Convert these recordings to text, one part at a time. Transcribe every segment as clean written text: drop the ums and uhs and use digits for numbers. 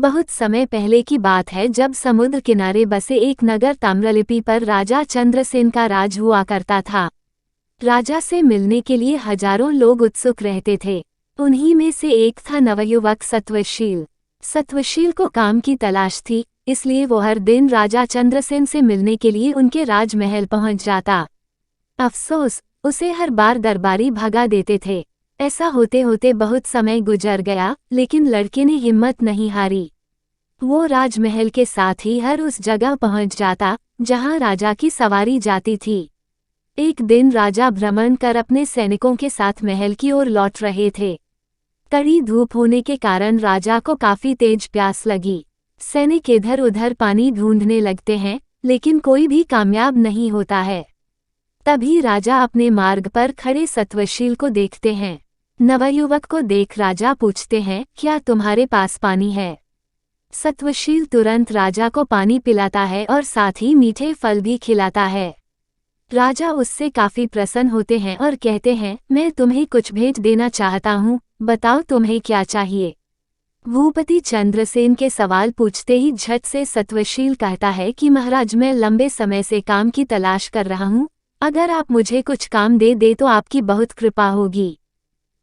बहुत समय पहले की बात है जब समुद्र किनारे बसे एक नगर ताम्रलिपि पर राजा चंद्रसेन का राज हुआ करता था। राजा से मिलने के लिए हजारों लोग उत्सुक रहते थे। उन्हीं में से एक था नवयुवक सत्वशील। सत्वशील को काम की तलाश थी, इसलिए वो हर दिन राजा चंद्रसेन से मिलने के लिए उनके राजमहल पहुंच जाता। अफसोस, उसे हर बार दरबारी भगा देते थे। ऐसा होते होते बहुत समय गुजर गया, लेकिन लड़के ने हिम्मत नहीं हारी। वो राजमहल के साथ ही हर उस जगह पहुंच जाता जहां राजा की सवारी जाती थी। एक दिन राजा भ्रमण कर अपने सैनिकों के साथ महल की ओर लौट रहे थे। कड़ी धूप होने के कारण राजा को काफी तेज प्यास लगी। सैनिक इधर उधर पानी ढूंढने लगते हैं, लेकिन कोई भी कामयाब नहीं होता है। तभी राजा अपने मार्ग पर खड़े सत्वशील को देखते हैं। नवयुवक को देख राजा पूछते हैं, क्या तुम्हारे पास पानी है? सत्वशील तुरंत राजा को पानी पिलाता है और साथ ही मीठे फल भी खिलाता है। राजा उससे काफी प्रसन्न होते हैं और कहते हैं, मैं तुम्हें कुछ भेंट देना चाहता हूँ, बताओ तुम्हें क्या चाहिए? भूपति चंद्रसेन के सवाल पूछते ही झट से सत्वशील कहता है कि महाराज, मैं लंबे समय से काम की तलाश कर रहा हूँ। अगर आप मुझे कुछ काम दे तो आपकी बहुत कृपा होगी।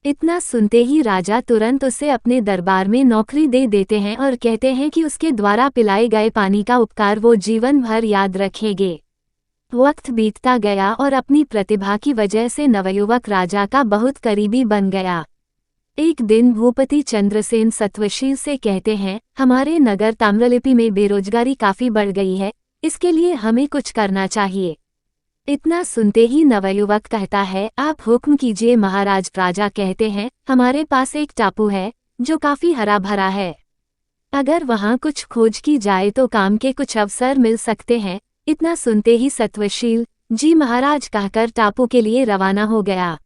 इतना सुनते ही राजा तुरंत उसे अपने दरबार में नौकरी दे देते हैं और कहते हैं कि उसके द्वारा पिलाए गए पानी का उपकार वो जीवन भर याद रखेंगे। वक्त बीतता गया और अपनी प्रतिभा की वजह से नवयुवक राजा का बहुत करीबी बन गया। एक दिन भूपति चंद्रसेन सत्वशील से कहते हैं, हमारे नगर ताम्रलिपि में बेरोजगारी काफी बढ़ गई है, इसके लिए हमें कुछ करना चाहिए। इतना सुनते ही नवयुवक कहता है, आप हुक्म कीजिए महाराज। राजा कहते हैं, हमारे पास एक टापू है जो काफी हरा भरा है। अगर वहां कुछ खोज की जाए तो काम के कुछ अवसर मिल सकते हैं। इतना सुनते ही सत्वशील जी महाराज कहकर टापू के लिए रवाना हो गया।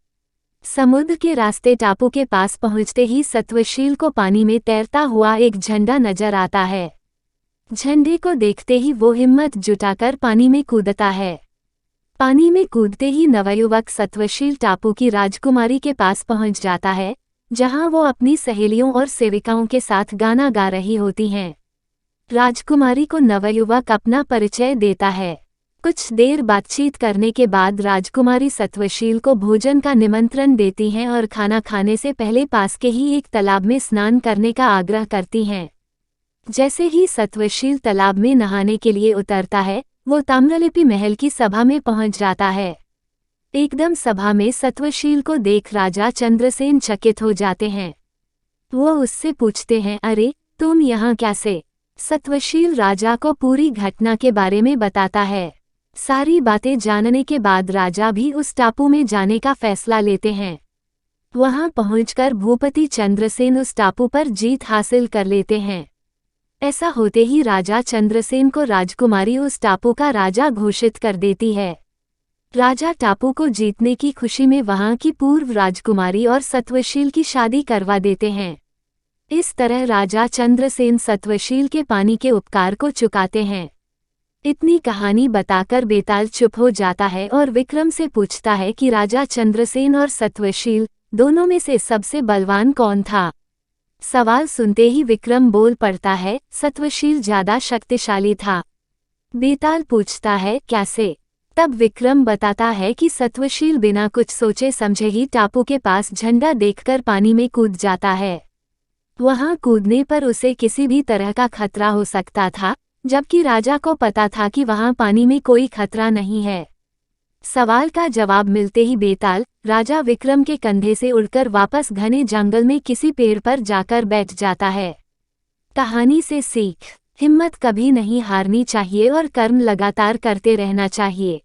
समुद्र के रास्ते टापू के पास पहुंचते ही सत्वशील को पानी में तैरता हुआ एक झंडा नजर आता है। झंडे को देखते ही वो हिम्मत जुटाकर पानी में कूदता है। पानी में कूदते ही नवयुवक सत्वशील टापू की राजकुमारी के पास पहुंच जाता है, जहां वो अपनी सहेलियों और सेविकाओं के साथ गाना गा रही होती हैं। राजकुमारी को नवयुवक अपना परिचय देता है। कुछ देर बातचीत करने के बाद राजकुमारी सत्वशील को भोजन का निमंत्रण देती हैं और खाना खाने से पहले पास के ही एक तालाब में स्नान करने का आग्रह करती हैं। जैसे ही सत्वशील तालाब में नहाने के लिए उतरता है, वो ताम्रलिपि महल की सभा में पहुंच जाता है। एकदम सभा में सत्वशील को देख राजा चंद्रसेन चकित हो जाते हैं। वो उससे पूछते हैं, अरे तुम यहाँ कैसे? सत्वशील राजा को पूरी घटना के बारे में बताता है। सारी बातें जानने के बाद राजा भी उस टापू में जाने का फैसला लेते हैं। वहां पहुंचकर भूपति चंद्रसेन उस टापू पर जीत हासिल कर लेते हैं। ऐसा होते ही राजा चंद्रसेन को राजकुमारी उस टापू का राजा घोषित कर देती है। राजा टापू को जीतने की खुशी में वहां की पूर्व राजकुमारी और सत्वशील की शादी करवा देते हैं। इस तरह राजा चंद्रसेन सत्वशील के पानी के उपकार को चुकाते हैं। इतनी कहानी बताकर बेताल चुप हो जाता है और विक्रम से पूछता है कि राजा चंद्रसेन और सत्वशील दोनों में से सबसे बलवान कौन था? सवाल सुनते ही विक्रम बोल पड़ता है, सत्वशील ज्यादा शक्तिशाली था। बेताल पूछता है, कैसे? तब विक्रम बताता है कि सत्वशील बिना कुछ सोचे समझे ही टापू के पास झंडा देखकर पानी में कूद जाता है। वहां कूदने पर उसे किसी भी तरह का खतरा हो सकता था, जबकि राजा को पता था कि वहां पानी में कोई खतरा नहीं है। सवाल का जवाब मिलते ही बेताल राजा विक्रम के कंधे से उड़कर वापस घने जंगल में किसी पेड़ पर जाकर बैठ जाता है। कहानी से सीख, हिम्मत कभी नहीं हारनी चाहिए और कर्म लगातार करते रहना चाहिए।